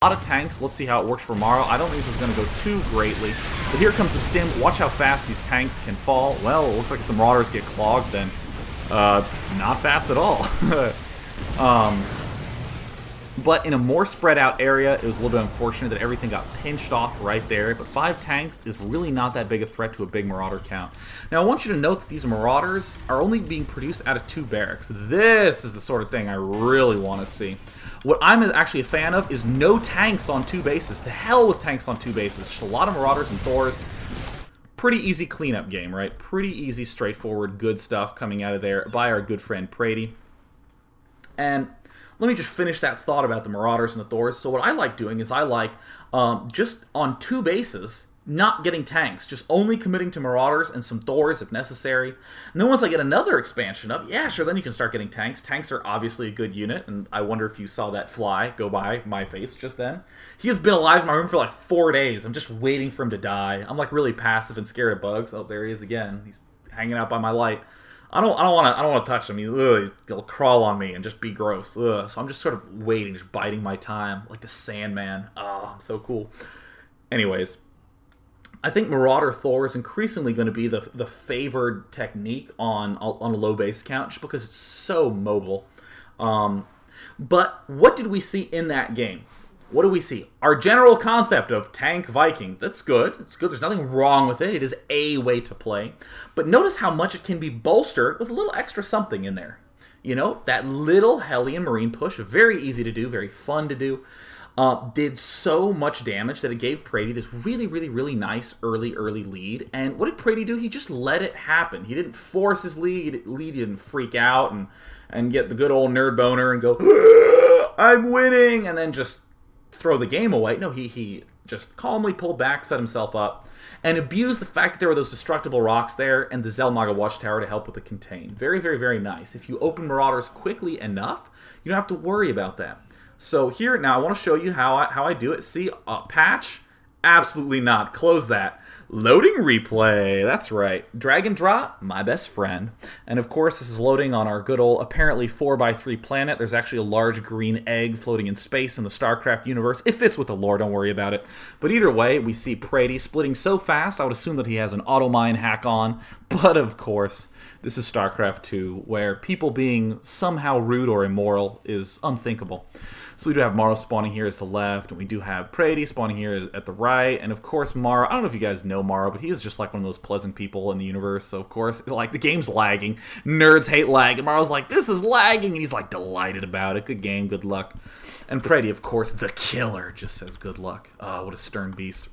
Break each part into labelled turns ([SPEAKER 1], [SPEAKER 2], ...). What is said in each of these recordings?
[SPEAKER 1] A lot of tanks. Let's see how it works for Morrow. I don't think this is going to go too greatly. But here comes the stim. Watch how fast these tanks can fall. Well, it looks like if the Marauders get clogged, then not fast at all. But in a more spread out area, it was a little bit unfortunate that everything got pinched off right there. But 5 tanks is really not that big a threat to a big Marauder count. Now I want you to note that these Marauders are only being produced out of 2 barracks. This is the sort of thing I really want to see. What I'm actually a fan of is no tanks on 2 bases. To hell with tanks on 2 bases. Just a lot of Marauders and Thors. Pretty easy cleanup game, right? Pretty easy, straightforward, good stuff coming out of there by our good friend Predy. And let me just finish that thought about the Marauders and the Thors. So what I like doing is I like just on 2 bases, not getting tanks, just only committing to Marauders and some Thors if necessary. And then once I get another expansion up, yeah, sure, then you can start getting tanks. Tanks are obviously a good unit, and I wonder if you saw that fly go by my face just then. He has been alive in my room for like 4 days. I'm just waiting for him to die. I'm like really passive and scared of bugs. Oh, there he is again. He's hanging out by my light. I don't want to touch him. He'll crawl on me and just be gross. Ugh. So I'm just sort of waiting, just biding my time, like the Sandman. Oh, I'm so cool. Anyways, I think Marauder Thor is increasingly going to be the favored technique on a low base count, just because it's so mobile. But what did we see in that game? What do we see? Our general concept of tank Viking. That's good. It's good. There's nothing wrong with it. It is a way to play. But notice how much it can be bolstered with a little extra something in there. You know, that little Hellion Marine push. Very easy to do. Very fun to do. Did so much damage that it gave Predy this really nice early lead. And what did Predy do? He just let it happen. He didn't force his lead. He didn't freak out and get the good old nerd boner and go, I'm winning, and then just throw the game away. No, he just calmly pulled back, set himself up, and abused the fact that there were those destructible rocks there and the Xel'Naga Watchtower to help with the contain. Very nice. If you open Marauders quickly enough, you don't have to worry about that. So here, now I want to show you how I do it. See, patch? Absolutely not. Close that. Loading replay. That's right. Drag and drop, my best friend. And of course, this is loading on our good old, apparently 4x3 planet. There's actually a large green egg floating in space in the Starcraft universe. It fits with the lore, don't worry about it. But either way, we see Predy splitting so fast, I would assume that he has an auto-mine hack on. But of course, this is Starcraft 2, where people being somehow rude or immoral is unthinkable. So we do have Morrow spawning here as the left, and we do have Predy spawning here at the right, and of course Morrow, I don't know if you guys know Morrow, but he is just like one of those pleasant people in the universe, so of course, like, the game's lagging. Nerds hate lag, and Morrow's like, this is lagging, and he's like delighted about it. Good game, good luck. And Predy, of course, the killer, just says good luck. Oh, what a stern beast.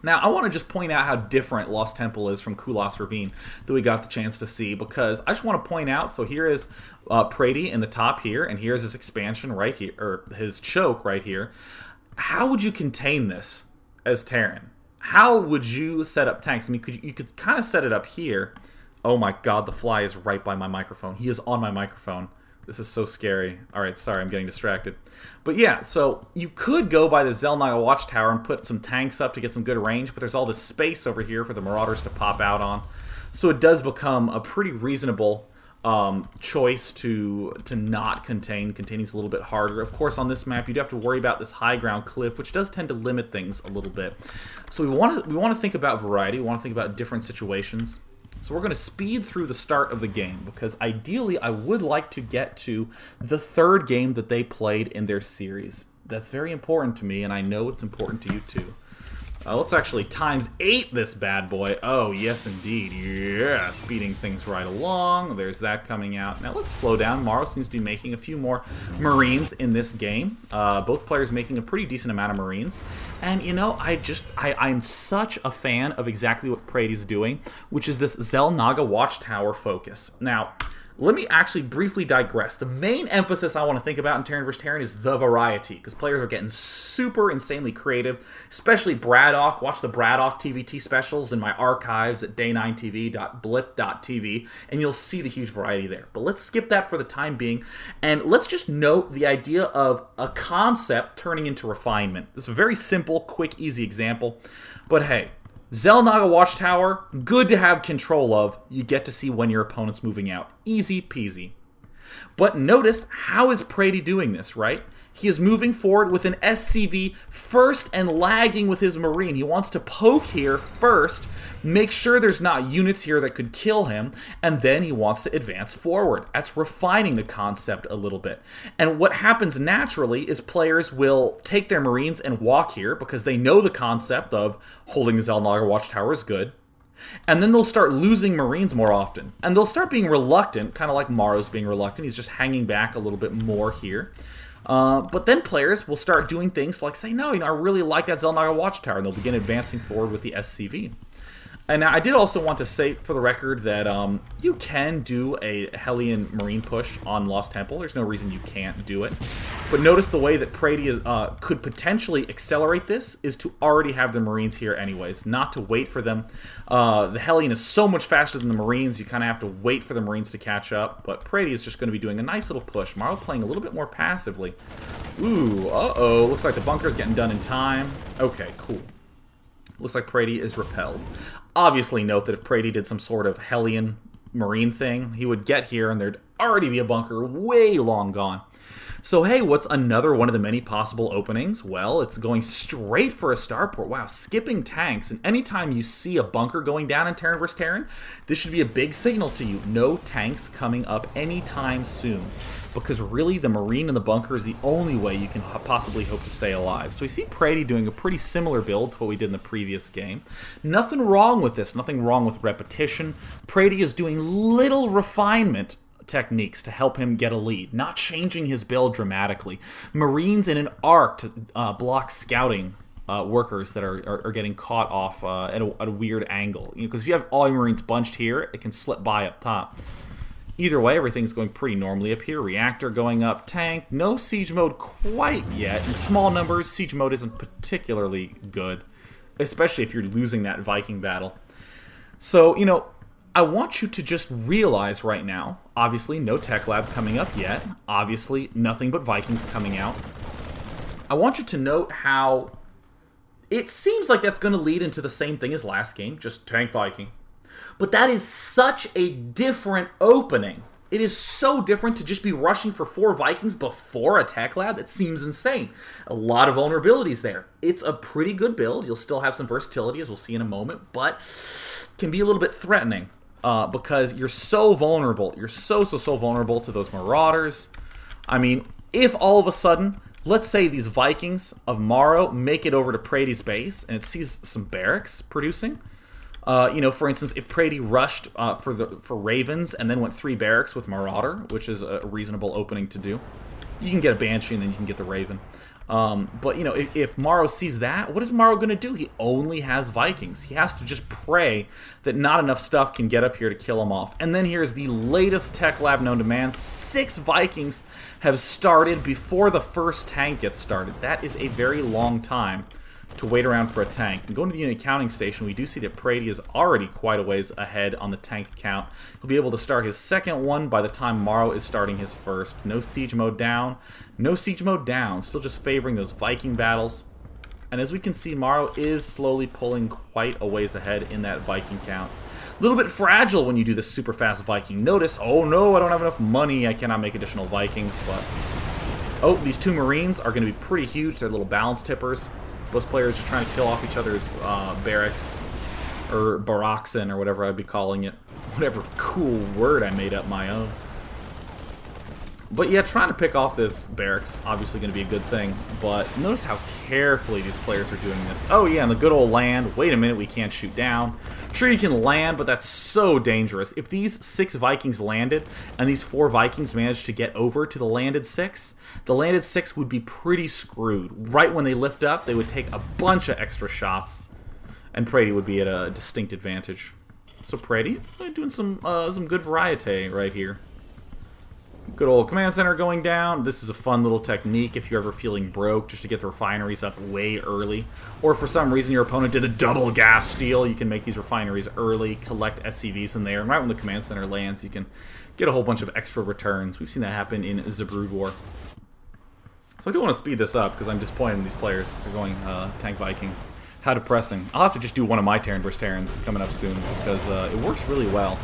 [SPEAKER 1] Now, I want to just point out how different Lost Temple is from Kulas Ravine that we got the chance to see, because I just want to point out, so here is Predy in the top here, and here's his expansion right here, or his choke right here. How would you contain this as Terran? How would you set up tanks? I mean, you could kind of set it up here. Oh my god, the fly is right by my microphone. He is on my microphone. This is so scary. Alright, sorry, I'm getting distracted. But yeah, so you could go by the Xel'Naga Watchtower and put some tanks up to get some good range, but there's all this space over here for the Marauders to pop out on. So it does become a pretty reasonable choice to not contain. Containing's a little bit harder. Of course, on this map, you do have to worry about this high ground cliff, which does tend to limit things a little bit. So we want to think about variety. We want to think about different situations. So we're going to speed through the start of the game, because ideally I would like to get to the 3rd game that they played in their series. That's very important to me, and I know it's important to you too. Let's actually ×8 this bad boy. Oh, yes indeed. Yeah, speeding things right along. There's that coming out. Now let's slow down. Morrow seems to be making a few more Marines in this game. Both players making a pretty decent amount of Marines. And, you know, I'm such a fan of exactly what Predy's doing, which is this Xel'Naga Watchtower focus. Now, let me actually briefly digress. The main emphasis I want to think about in Terran vs. Terran is the variety, because players are getting super insanely creative, especially Braddock. Watch the Braddock TvT specials in my archives at day9tv.blip.tv, and you'll see the huge variety there. But let's skip that for the time being, and let's just note the idea of a concept turning into refinement. This is a very simple, quick, easy example, but hey, Xel'Naga Watchtower, good to have control of. You get to see when your opponent's moving out. Easy peasy. But notice, how is Predy doing this, right? He is moving forward with an SCV first and lagging with his Marine. He wants to poke here first, make sure there's not units here that could kill him, and then he wants to advance forward. That's refining the concept a little bit. And what happens naturally is players will take their Marines and walk here because they know the concept of holding the Zelnaga Watchtower is good. And then they'll start losing Marines more often. And they'll start being reluctant, kind of like Morrow's being reluctant. He's just hanging back a little bit more here. But then players will start doing things like say, no, I really like that Zelnaga Watchtower, and they'll begin advancing forward with the SCV. And I did also want to say, for the record, that you can do a Hellion Marine push on Lost Temple. There's no reason you can't do it. But notice the way that Predy could potentially accelerate this is to already have the Marines here anyways, not to wait for them. The Hellion is so much faster than the Marines, you kind of have to wait for the Marines to catch up. But Predy is just going to be doing a nice little push. Morrow playing a little bit more passively. Ooh, uh-oh. Looks like the bunker's getting done in time. Okay, cool. Looks like Predy is repelled. Obviously note that if Predy did some sort of Hellion Marine thing, he would get here and there'd already be a bunker way long gone. So hey, what's another one of the many possible openings? Well, it's going straight for a starport. Wow, skipping tanks. And anytime you see a bunker going down in Terran vs. Terran, this should be a big signal to you. No tanks coming up anytime soon. Because really, the Marine in the bunker is the only way you can possibly hope to stay alive. So we see Predy doing a pretty similar build to what we did in the previous game. Nothing wrong with this. Nothing wrong with repetition. Predy is doing little refinement techniques to help him get a lead, not changing his build dramatically. Marines in an arc to block scouting workers that are getting caught off at a weird angle. Because if you have all your Marines bunched here, it can slip by up top. Either way, everything's going pretty normally up here. Reactor going up, tank. No siege mode quite yet. In small numbers, siege mode isn't particularly good, especially if you're losing that Viking battle. So, I want you to just realize right now, obviously no tech lab coming up yet, obviously nothing but Vikings coming out. I want you to note how it seems like that's going to lead into the same thing as last game, just tank Viking. But that is such a different opening. It is so different to just be rushing for 4 Vikings before a tech lab. That seems insane. A lot of vulnerabilities there. It's a pretty good build. You'll still have some versatility, as we'll see in a moment, but can be a little bit threatening. Because you're so vulnerable. You're so vulnerable to those Marauders. I mean, if all of a sudden, let's say these Vikings of Morrow make it over to Predy's base, and it sees some barracks producing. For instance, if Predy rushed for Ravens and then went 3 barracks with Marauder, which is a reasonable opening to do, you can get a Banshee and then you can get the Raven. But, if Morrow sees that, what is Morrow going to do? He only has Vikings. He has to just pray that not enough stuff can get up here to kill him off. And then here's the latest tech lab known to man. 6 Vikings have started before the first tank gets started. That is a very long time to wait around for a tank. And going to the unit counting station, we do see that Predy is already quite a ways ahead on the tank count. He'll be able to start his second one by the time Morrow is starting his first. No siege mode down. No siege mode down. Still just favoring those Viking battles. And as we can see, Morrow is slowly pulling quite a ways ahead in that Viking count. A little bit fragile when you do this super fast Viking. Notice, oh no, I don't have enough money. I cannot make additional Vikings, but... oh, these 2 Marines are going to be pretty huge. They're little balance tippers. Most players are trying to kill off each other's barracks, or Baroxen, or whatever I'd be calling it. Whatever cool word I made up my own. But yeah, trying to pick off this barracks, obviously going to be a good thing. But notice how carefully these players are doing this. Oh yeah, and the good old land. Wait a minute, we can't shoot down. Sure, you can land, but that's so dangerous. If these 6 Vikings landed, and these 4 Vikings managed to get over to the landed 6, the landed 6 would be pretty screwed. Right when they lift up, they would take a bunch of extra shots, and Predy would be at a distinct advantage. So Predy doing some good variety right here. Good old command center going down. This is a fun little technique if you're ever feeling broke, just to get the refineries up way early. Or for some reason your opponent did a double gas steal, you can make these refineries early, collect SCVs in there, and right when the command center lands, you can get a whole bunch of extra returns. We've seen that happen in the Brood War. So I do want to speed this up, because I'm disappointed in these players. They're going tank Viking. How depressing. I'll have to just do one of my Terran vs. Terrans coming up soon, because it works really well.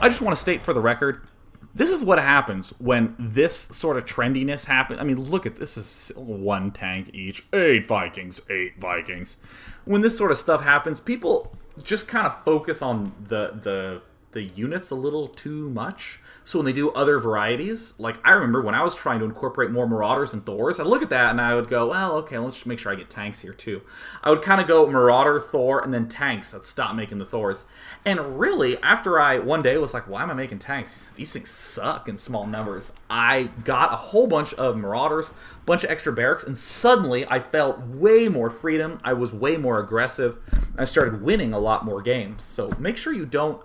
[SPEAKER 1] I just want to state for the record, This is what happens when this sort of trendiness happens. I mean, look at this is 1 tank each. 8 Vikings, 8 Vikings. When this sort of stuff happens, people just kind of focus on the units a little too much. So when they do other varieties, like I remember when I was trying to incorporate more Marauders and Thors, I'd look at that and I would go, well, okay, let's just make sure I get tanks here too. I would kind of go Marauder, Thor, and then tanks. I'd stop making the Thors. And really, after I one day was like, why am I making tanks? These things suck in small numbers. I got a whole bunch of Marauders, bunch of extra barracks, and suddenly I felt way more freedom. I was way more aggressive. I started winning a lot more games. So make sure you don't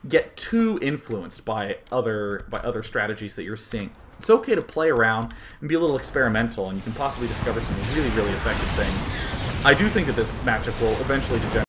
[SPEAKER 1] get too influenced by other strategies that you're seeing. It's okay to play around and be a little experimental, and you can possibly discover some really, really effective things. I do think that this matchup will eventually degenerate.